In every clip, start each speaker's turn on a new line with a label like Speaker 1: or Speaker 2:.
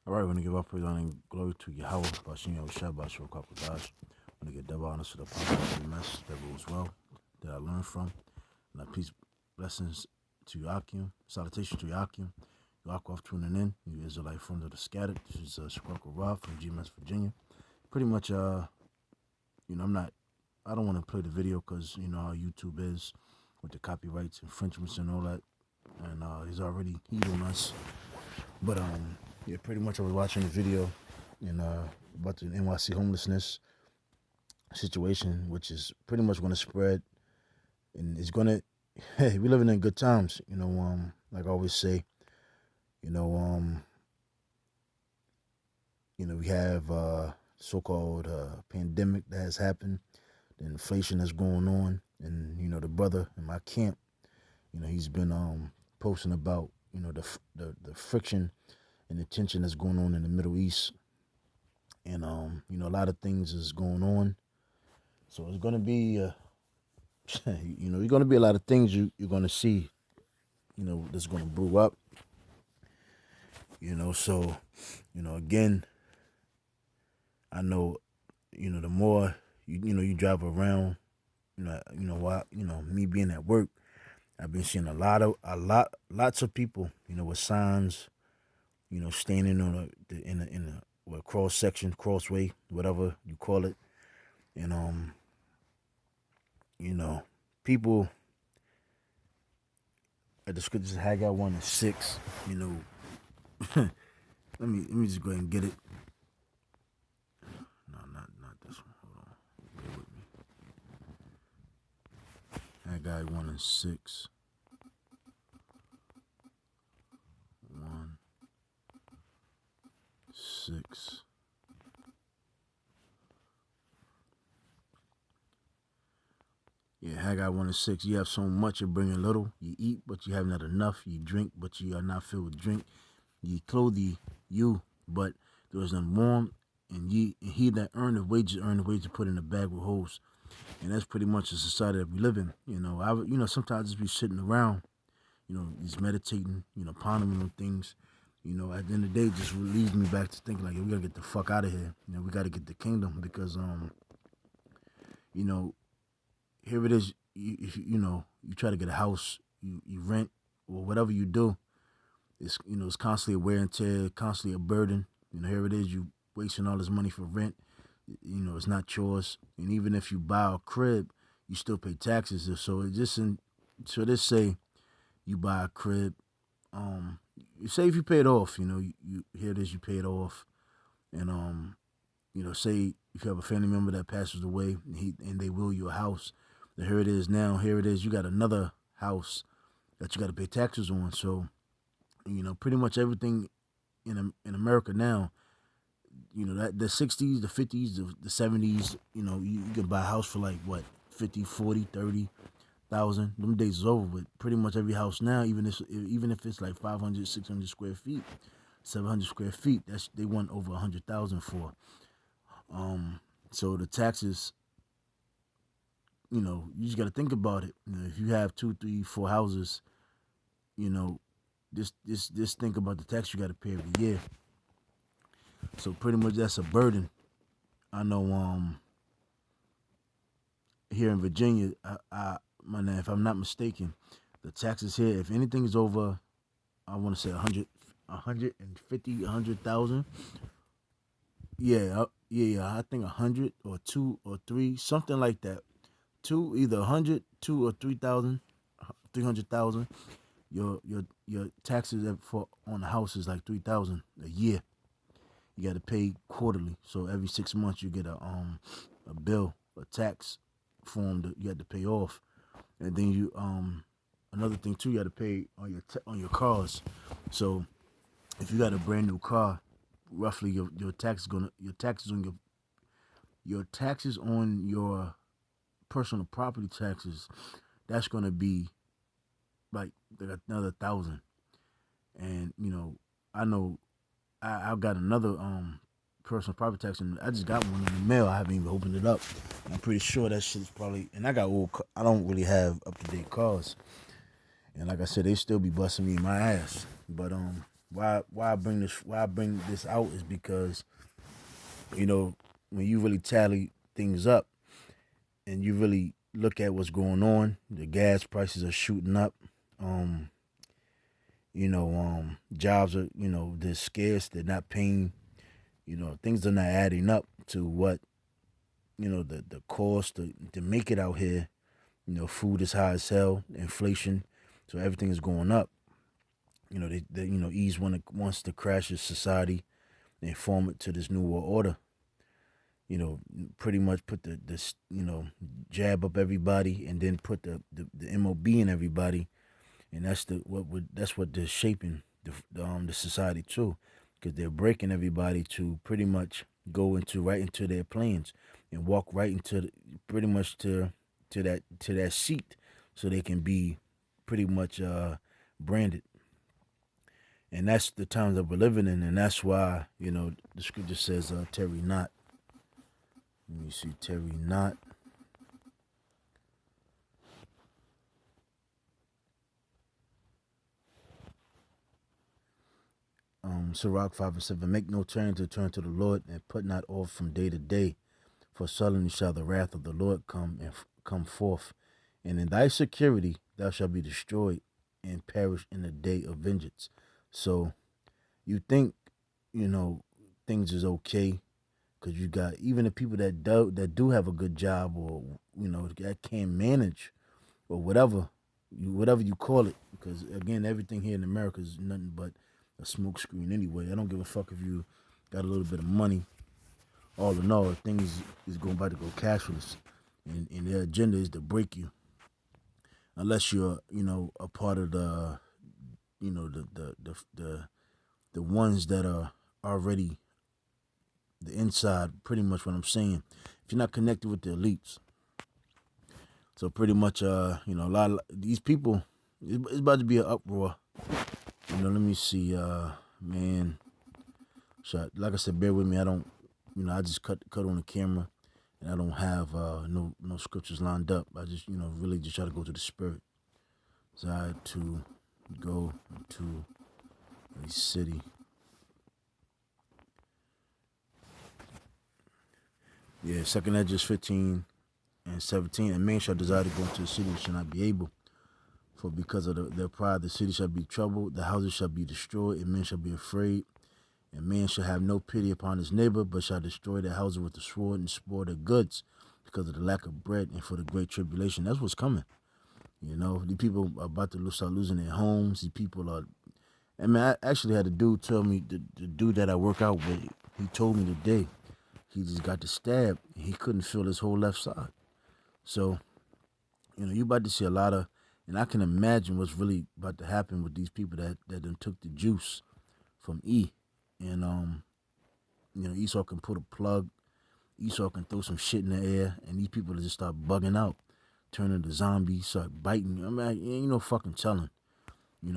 Speaker 1: All right, we're going to give our praise, honor, and glory to Yahweh, Bashim Yahushua, Bashua Kakwadash. We're going to give double honors to the Prophet of the mess that rules well, that I learned from. And I peace, blessings to Yakim, salutation to Yakim. Yaakov tuning in, you Israelite friends of the scattered. This is Chicago Rob from GMS, Virginia. Pretty much, I don't want to play the video because, you know, how YouTube is with the copyrights, infringements, and all that. And he's already heat on us. But, yeah, pretty much I was watching the video and about the NYC homelessness situation, which is pretty much going to spread. And it's going to, hey, we're living in good times, you know, like I always say, you know, we have so-called pandemic that has happened, the inflation that's going on, and, you know, the brother in my camp, you know, he's been posting about, you know, the friction and the tension that's going on in the Middle East. And, you know, a lot of things is going on. So it's going to be, you know, there's going to be a lot of things you're going to see, you know, that's going to brew up. You know, so, you know, again, I know, you know, the more, you drive around, me being at work, I've been seeing lots of people, you know, with signs, you know, standing on in a cross section, crossway, whatever you call it. And, you know, people at the scriptures, Haggai 1:6, you know, let me just go ahead and get it. No, not this one. Hold on. Bear with me. Haggai 1:6. 1:6. Yeah, Haggai 1:6. You have so much, you bring a little. You eat, but you have not enough. You drink, but you are not filled with drink. Ye clothe you, but there is none warm. And he that earn the wages put in a bag with holes. And that's pretty much the society that we live in. You know, sometimes just be sitting around, you know, just meditating, you know, pondering on things. You know, at the end of the day, it just leads me back to thinking like, we gotta get the fuck out of here. You know, we gotta get the kingdom because, you know, here it is. You know, you try to get a house, you rent or whatever you do. It's, you know, it's constantly a wear and tear, constantly a burden. You know, here it is, you wasting all this money for rent. You know, it's not yours. And even if you buy a crib, you still pay taxes. So it just so let's say you buy a crib, say if you pay it off, you know, you here it is, you pay it off, and you know, say if you have a family member that passes away and they will you a house, then here it is now. Here it is, you got another house that you got to pay taxes on. So, you know, pretty much everything in America now, you know, that the 60s, the 50s, the 70s, you know, you can buy a house for like what, 50, 40, 30,000. Them days is over. But pretty much every house now, even if it's like 500, 600 square feet, 700 square feet, they want over 100,000 for. So the taxes, you know, you just got to think about it. You know, if you have 2, 3, 4 houses, you know, just think about the tax you got to pay every year. So pretty much that's a burden. I know here in Virginia, if I'm not mistaken, the taxes here, if anything is over, I want to say 150, 100,000. Yeah, I think 100 or 2 or 3, something like that. Either 100, 2 or 3,000, 300,000. Your taxes on the house is like 3,000 a year. You got to pay quarterly, so every 6 months you get a bill, a tax form that you have to pay off, and then you another thing too, you got to pay on your cars. So if you got a brand new car, roughly your taxes on your personal property taxes, that's gonna be like another 1,000. And you know, I know I've got another personal property tax, and I just got one in the mail. I haven't even opened it up. I'm pretty sure that shit's probably, and I don't really have up to date cars, and like I said, they still be busting me in my ass. But why I bring this out is because, you know, when you really tally things up and you really look at what's going on, the gas prices are shooting up. Um, jobs are, they're scarce, they're not paying, things are not adding up to what, the cost to make it out here. Food is high as hell, inflation, so everything is going up. Ease wants to crash his society and form it to this new world order. Pretty much put this jab up everybody, and then put the MOB in everybody, and that's what they're shaping the society too, because they're breaking everybody to pretty much go right into their plans and walk right into pretty much to that seat, so they can be pretty much branded. And that's the times that we're living in, and that's why the scripture says, "Tarry not." Let me see, "Tarry not." Sirach 5:7. Make no turn to the Lord, and put not off from day to day, for suddenly shall the wrath of the Lord come forth, and in thy security thou shalt be destroyed and perish in the day of vengeance. So you think, you know, things is okay because you got even the people that do have a good job, or that can manage, or whatever you call it, because again, everything here in America is nothing but a smoke screen anyway. I don't give a fuck if you got a little bit of money. All in all, things is going about to go cashless, and their agenda is to break you, unless you're a part of the ones that are already the inside. Pretty much what I'm saying. If you're not connected with the elites, so pretty much a lot of these people, it's about to be an uproar. Let me see, man. Like I said, bear with me. I don't, I just cut on the camera, and I don't have no scriptures lined up. I just, really just try to go to the spirit. So I had to go to a city. Yeah, 2nd Edges 15 and 17. And man shall desire to go into the city and shall not be able. For because of their pride, the city shall be troubled, the houses shall be destroyed, and men shall be afraid. And man shall have no pity upon his neighbor, but shall destroy their houses with the sword and spoil their goods, because of the lack of bread and for the great tribulation. That's what's coming. The people are about to start losing their homes. These people are. I mean, I actually had a dude tell me, the dude that I work out with, he told me today, he just got the stab. He couldn't feel his whole left side. So, you about to see a lot of, and I can imagine what's really about to happen with these people that done took the juice from E. And, Esau can put a plug. Esau can throw some shit in the air, and these people just start bugging out, turn into zombies, start biting. I mean, ain't no fucking telling. You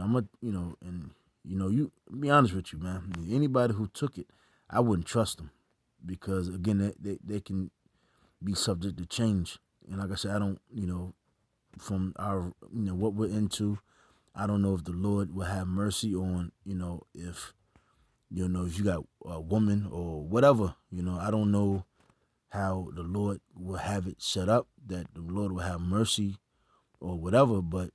Speaker 1: be honest with you, man. Anybody who took it, I wouldn't trust them, because again, they can be subject to change. And like I said, I don't, from our, what we're into, I don't know if the Lord will have mercy on, if if you got a woman or whatever, I don't know how the Lord will have it set up, that the Lord will have mercy or whatever, but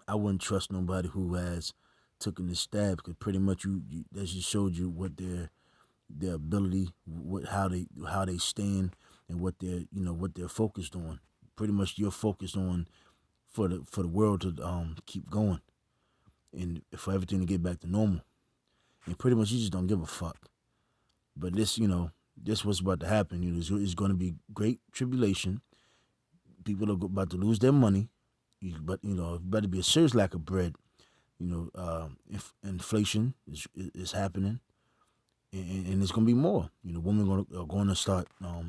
Speaker 1: I wouldn't trust nobody who has taken the stab, because pretty much you that just showed you what their ability, how they stand, and what they're focused on. Pretty much you're focused on for the world to keep going, and for everything to get back to normal, and pretty much you just don't give a fuck. But this what's about to happen. It's going to be great tribulation. People are about to lose their money, but it better be a serious lack of bread. Inflation is happening, and it's gonna be more. Women are going to start. A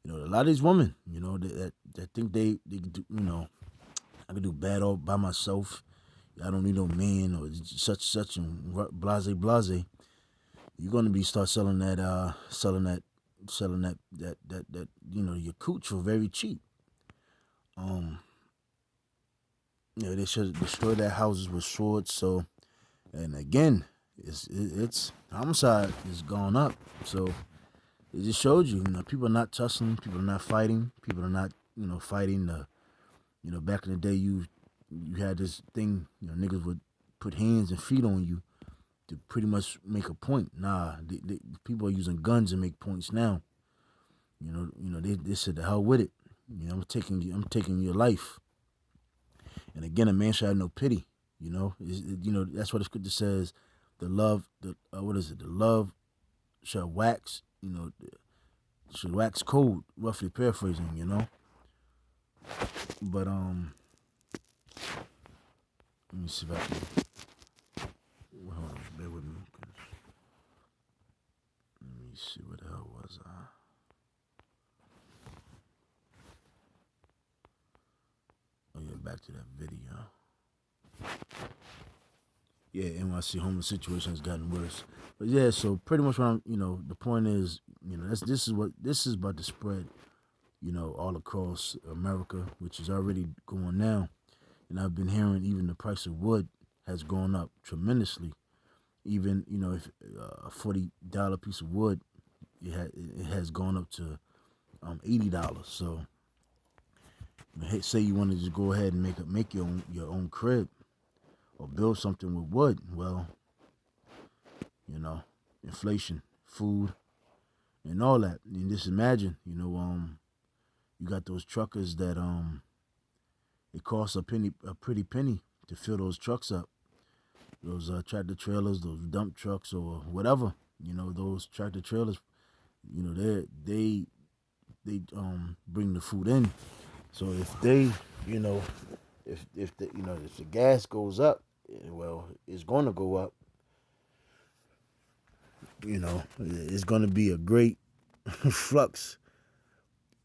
Speaker 1: lot of these women, that think they can do, I can do bad all by myself. I don't need no man or such and blase. You're gonna be start selling that your cooch for very cheap. They should destroy their houses with swords. So And again, it's homicide is going up. So it just showed you, people are not tussling, people are not fighting, people are not, fighting the, back in the day you had this thing, niggas would put hands and feet on you to pretty much make a point. Nah, people are using guns to make points now. They said the hell with it. I'm taking your life. And again, a man should have no pity. That's what the scripture says. The love, what is it? The love shall wax, should wax cold. Roughly paraphrasing. But let me see if I can. Well, hold on, bear with me. Let me see what the hell was I. Oh yeah, back to that video. Yeah, NYC homeless situation has gotten worse. But yeah, so pretty much what the point is, this is about to spread, all across America, which is already going now. And I've been hearing even the price of wood has gone up tremendously. Even, if a $40 piece of wood, it has gone up to $80. So say you want to just go ahead and make your own crib or build something with wood. Well, inflation, food, and all that. And just imagine, you got those truckers that it costs a pretty penny to fill those trucks up. Those tractor trailers, those dump trucks, or whatever. Those tractor trailers. They bring the food in. So if they, if the gas goes up, well, it's going to go up. It's going to be a great flux.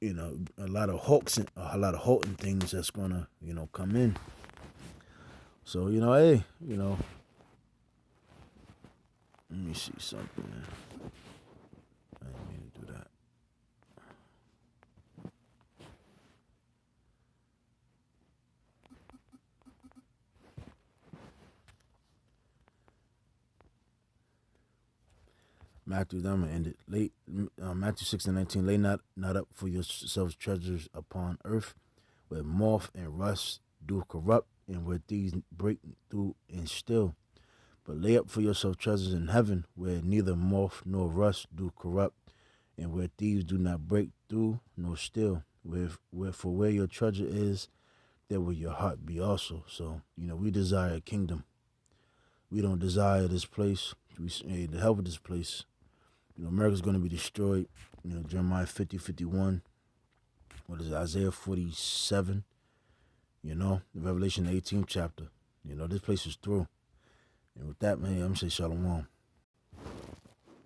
Speaker 1: A lot of halting things that's going to, come in. So, hey, let me see something. I didn't mean to do that. Matthew, I'm gonna end it. Matthew 6:19. Lay not up for yourselves treasures upon earth, where moth and rust do corrupt, and where thieves break through and steal. But lay up for yourself treasures in heaven, where neither moth nor rust do corrupt, and where thieves do not break through nor steal. For where your treasure is, there will your heart be also. So, we desire a kingdom. We don't desire this place. The hell with this place. America's going to be destroyed. Jeremiah 50:51. What is it? Isaiah 47. The Revelation 18th chapter. This place is through. And with that, man, I'm going to say shalom.